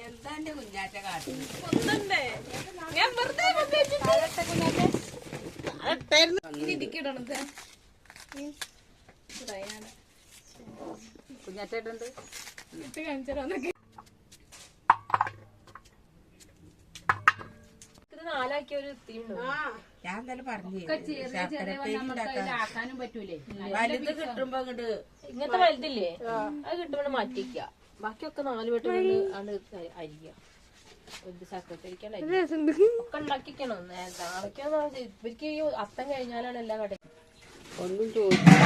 എന്താ എന്റെ കുഞ്ഞാറ്റ കാട്ടുന്നത്? കുഞ്ഞാറ്റണ്ട് ഞാൻ എന്തായാലും പറഞ്ഞു വലുത് കിട്ടുമ്പോ അങ്ങോട്ട് ഇങ്ങനത്തെ വലുതില്ലേ അത് കിട്ടുമ്പോ മാറ്റിക്ക. ബാക്കിയൊക്കെ 4 വെട്ട് ആണ് അരിയ. ഒക്കെ ഉണ്ടാക്കിക്കണം. നാളേക്കാ ഇവർക്ക് ഈ അത്തം കഴിഞ്ഞാലാണ് എല്ലാ കടയും. ഒന്നും ചോദിച്ചു